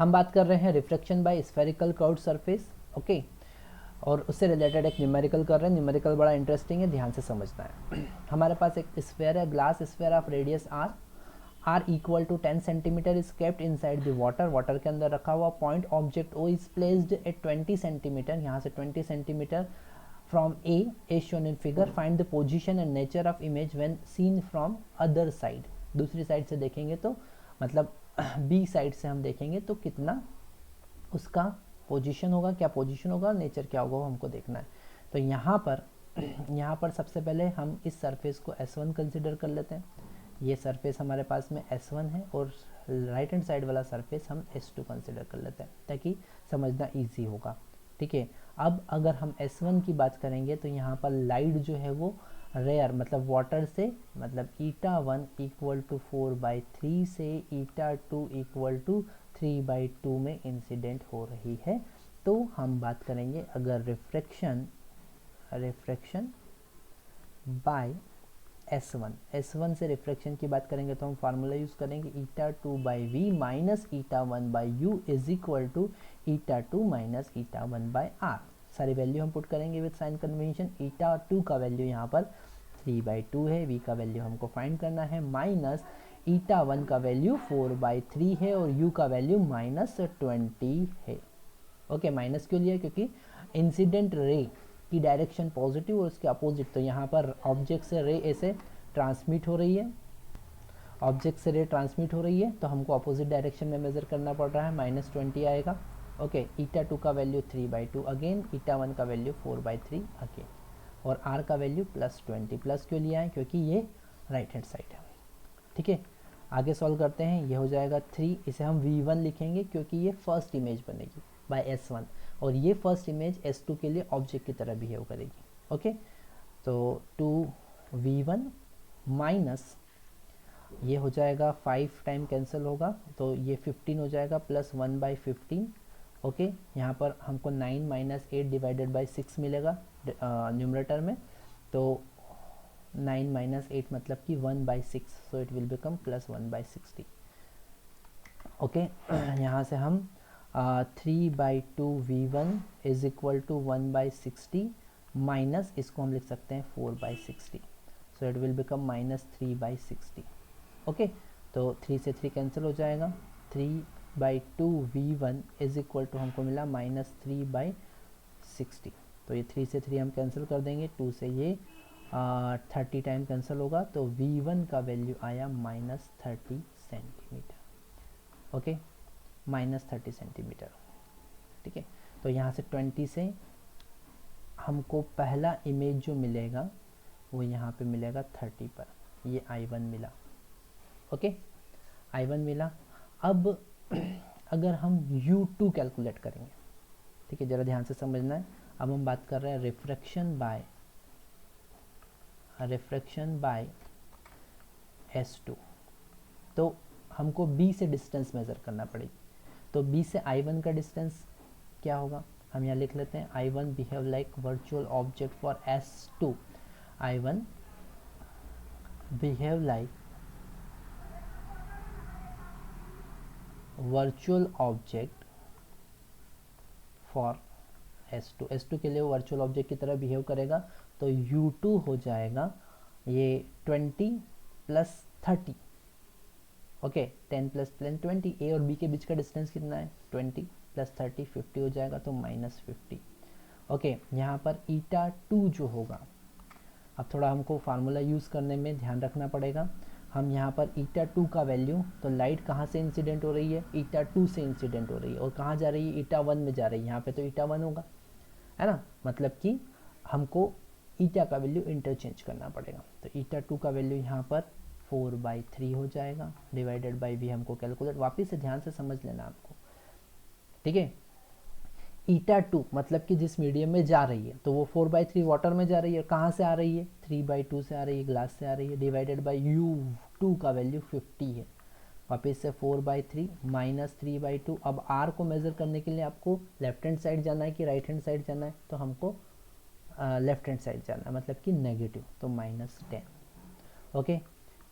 हम बात कर रहे हैं reflection by spherical curved surface, okay, और उससे रिलेटेड एक न्यूमेरिकल कर रहे हैं। न्यूमेरिकल बड़ा इंटरेस्टिंग है, ध्यान से समझना है। हमारे पास एक स्फेयर है, glass sphere of radius R equal to 10 centimetre is kept inside the water, water के अंदर रखा हुआ। Point object O is placed at 20 centimetre, यहाँ से 20 centimetre from A shown in figure. Find the position and nature of image when seen from other side, दूसरी side से देखेंगे तो मतलब बी साइड से हम देखेंगे तो कितना उसका पोजीशन होगा, क्या पोजीशन होगा, नेचर क्या होगा, वो हमको देखना है। तो यहाँ पर सबसे पहले हम इस सरफेस को S1 कंसिडर कर लेते हैं। ये सरफेस हमारे पास में S1 है और राइट हैंड साइड वाला सरफेस हम S2 कंसिडर कर लेते हैं ताकि समझना इजी होगा, ठीक है। अब अगर हम S1 की बात करेंगे तो यहाँ पर लाइट जो है वो रेयर मतलब वाटर से, मतलब η1 इक्वल टू 4/3 से η2 इक्वल टू 3/2 में इंसिडेंट हो रही है। तो हम बात करेंगे अगर रिफ्रैक्शन बाय S1 से रिफ्रैक्शन की बात करेंगे तो हम फार्मूला यूज़ करेंगे η2/v minus η1/u is equal to η2 minus η1/r। सारी वैल्यू हम पुट करेंगे विद साइन कन्वेंशन। η2 का वैल्यू यहाँ पर 3/2 है, v का वैल्यू हमको फाइंड करना है, माइनस η1 का वैल्यू 4/3 है और u का वैल्यू -20 है। ओके, माइनस क्यों लिया, क्योंकि इंसिडेंट रे की डायरेक्शन पॉजिटिव और उसके अपोजिट, तो यहाँ पर ऑब्जेक्ट से रे ऐसे ट्रांसमिट हो रही है, ऑब्जेक्ट से रे ट्रांसमिट हो रही है तो हमको अपोजिट डायरेक्शन में मेजर करना पड़ रहा है, -20 आएगा। ओके, η2 का वैल्यू 3/2 अगेन, η1 का वैल्यू 4/3 अगेन, और r का वैल्यू +20। प्लस क्यों लिया है, क्योंकि ये राइट हैंड साइड है, ठीक है। आगे सॉल्व करते हैं, ये हो जाएगा 3, इसे हम v1 लिखेंगे क्योंकि ये फर्स्ट इमेज बनेगी बाय S1 और ये फर्स्ट इमेज S2 के लिए ऑब्जेक्ट की तरह बिहेव करेगी। ओके, तो 2v1 माइनस ये हो जाएगा 5 टाइम कैंसिल होगा तो ये 15 हो जाएगा प्लस 1/15। ओके, यहाँ पर हमको 9 माइनस 8 डिवाइडेड बाई 6 मिलेगा न्यूमरेटर में, तो 9 माइनस 8 मतलब कि 1/6, so it will become plus 1/60। Okay, यहाँ से हम 3/2v1 is equal to 1/60 minus इसको हम लिख सकते हैं 4/60, so it will become -3/60। Okay, तो 3 से 3 कैंसिल हो जाएगा, 3/2v1 इज इक्वल टू हमको मिला -3/60, तो ये 3 से 3 हम कैंसिल कर देंगे, 2 से ये 30 टाइम कैंसिल होगा तो v1 का वैल्यू आया -30 सेंटीमीटर। ओके, -30 सेंटीमीटर, ठीक है। तो यहाँ से 20 से हमको पहला इमेज जो मिलेगा वो यहाँ पे मिलेगा 30 पर, ये I1 मिला। ओके, I1 मिला। अब अगर हम U2 कैलकुलेट करेंगे, ठीक है, ज़रा ध्यान से समझना है। अब हम बात कर रहे हैं रिफ्रैक्शन बाय S2, तो हमको B से डिस्टेंस मेज़र करना पड़ेगी। तो B से I1 का डिस्टेंस क्या होगा, हम यहाँ लिख लेते हैं I1 behave like virtual object for S2, I1 behave like virtual object for S2 के लिए वर्चुअल ऑब्जेक्ट की तरह बिहेव करेगा, तो U2 हो जाएगा ये 20 प्लस 30। ओके, 10 प्लस 20, ए और बी के बीच का डिस्टेंस कितना है 20 प्लस 30 50 हो जाएगा, तो -50। ओके, यहाँ पर η2 जो होगा, अब थोड़ा हमको फार्मूला यूज़ करने में ध्यान रखना पड़ेगा। हम यहाँ पर η2 का वैल्यू, तो लाइट कहाँ से इंसिडेंट हो रही है, η2 से इंसिडेंट हो रही है और कहाँ जा रही है, η1 में जा रही है, यहाँ पे तो η1 होगा, है ना, मतलब कि हमको ईटा का वैल्यू इंटरचेंज करना पड़ेगा। तो η2 का वैल्यू यहाँ पर 4/3 हो जाएगा, डिवाइडेड बाई v हमको कैलकुलेट, वापस से ध्यान से समझ लेना आपको, ठीक है। η2 मतलब कि जिस मीडियम में जा रही है, तो वो 4/3 वाटर में जा रही है, कहाँ से आ रही है 3/2 से आ रही है, ग्लास से आ रही है, डिवाइडेड बाई u2 का वैल्यू 50 है, वापस से 4/3 माइनस 3/2। अब r को मेज़र करने के लिए आपको लेफ्ट हैंड साइड जाना है कि राइट हैंड साइड जाना है, तो हमको लेफ्ट हैंड साइड जाना है, मतलब कि नेगेटिव, तो -10। ओके,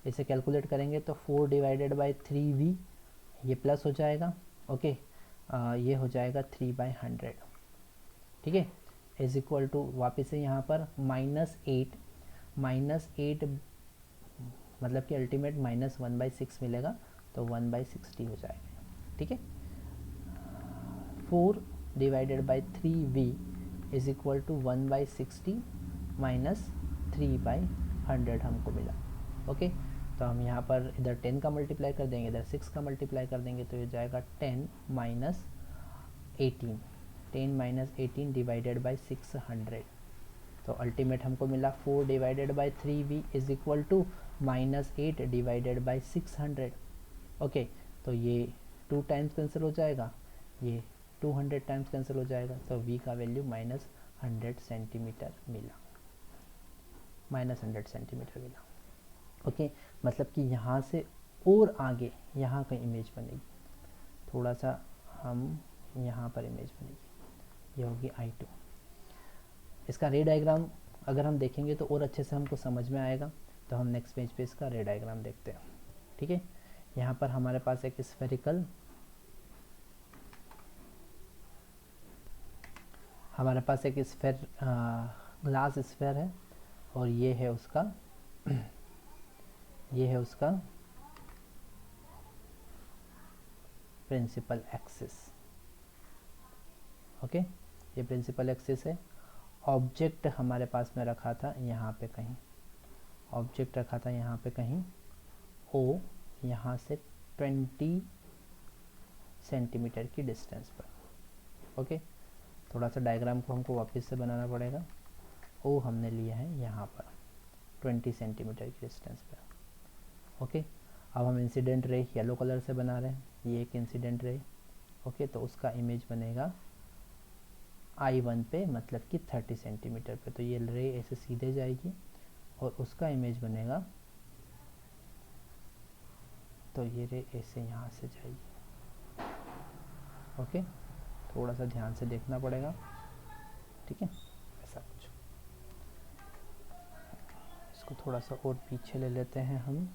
इसे कैलकुलेट करेंगे तो 4 डिवाइडेड बाई 3v, ये प्लस हो जाएगा। ओके, ये हो जाएगा 3/100, ठीक है, इज इक्वल टू वापस से यहाँ पर -8, -8 मतलब कि अल्टीमेट -1/6 मिलेगा, तो 1/60 हो जाएगा, ठीक है। 4 divided by 3v is equal to 1/60 minus 3/100 हमको मिला, ओके। तो हम यहाँ पर इधर 10 का मल्टीप्लाई कर देंगे, इधर 6 का मल्टीप्लाई कर देंगे, तो ये जाएगा 10 माइनस 18, 10 माइनस 18 डिवाइडेड बाई 600, तो अल्टीमेट हमको मिला 4 divided by 3v is equal to -8 divided by 600, okay. तो ये 2 टाइम्स कैंसिल हो जाएगा, ये 200 टाइम्स कैंसिल हो जाएगा, तो v का वैल्यू -100 सेंटीमीटर मिला, -100 सेंटीमीटर मिला, ओके। मतलब कि यहाँ से और आगे यहाँ का इमेज बनेगी, थोड़ा सा हम यहाँ पर इमेज बनेगी, ये होगी I2। इसका रे डायग्राम अगर हम देखेंगे तो और अच्छे से हमको समझ में आएगा, तो हम नेक्स्ट पेज पे इसका रे डायग्राम देखते हैं, ठीक है। यहाँ पर हमारे पास एक स्फेरिकल, हमारे पास एक ग्लास स्फेयर है, और ये है उसका ये है उसका प्रिंसिपल एक्सिस, ओके, ये प्रिंसिपल एक्सिस है। ऑब्जेक्ट हमारे पास में रखा था यहाँ पे कहीं, ऑब्जेक्ट रखा था यहाँ पे कहीं ओ, यहाँ से 20 सेंटीमीटर की डिस्टेंस पर, ओके। थोड़ा सा डायग्राम को हमको वापस से बनाना पड़ेगा। ओ हमने लिया है यहाँ पर 20 सेंटीमीटर की डिस्टेंस पर, ओके। अब हम इंसिडेंट रे येलो कलर से बना रहे हैं, ये एक इंसिडेंट रे, ओके। तो उसका इमेज बनेगा I1 पे, मतलब कि 30 सेंटीमीटर पे, तो ये रे ऐसे सीधे जाएगी, और उसका इमेज बनेगा, तो ये रे ऐसे यहाँ से जाएगी, ओके। थोड़ा सा ध्यान से देखना पड़ेगा, ठीक है, ऐसा कुछ। इसको थोड़ा सा और पीछे ले लेते हैं हम,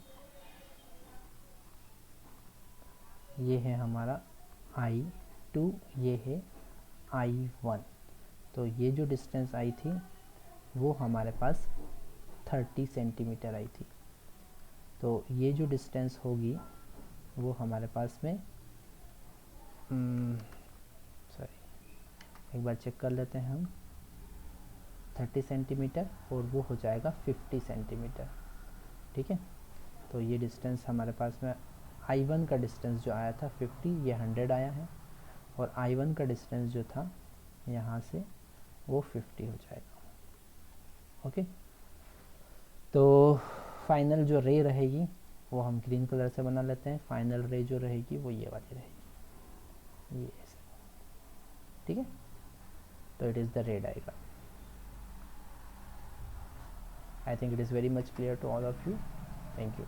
ये है हमारा I2, ये है I1, तो ये जो डिस्टेंस आई थी वो हमारे पास 30 सेंटीमीटर आई थी, तो ये जो डिस्टेंस होगी वो हमारे पास में सॉरी, एक बार चेक कर लेते हैं हम, 30 सेंटीमीटर, और वो हो जाएगा 50 सेंटीमीटर, ठीक है। तो ये डिस्टेंस हमारे पास में I1 का डिस्टेंस जो आया था 50, ये 100 आया है, और I1 का डिस्टेंस जो था यहाँ से वो 50 हो जाएगा, ओके। तो फाइनल जो रे रहेगी वो हम ग्रीन कलर से बना लेते हैं, फाइनल रे जो रहेगी वो ये वाली रहेगी, ये ऐसे, ठीक है। तो इट इज़ द रे diagram. I think it is very much clear to all of you. Thank you.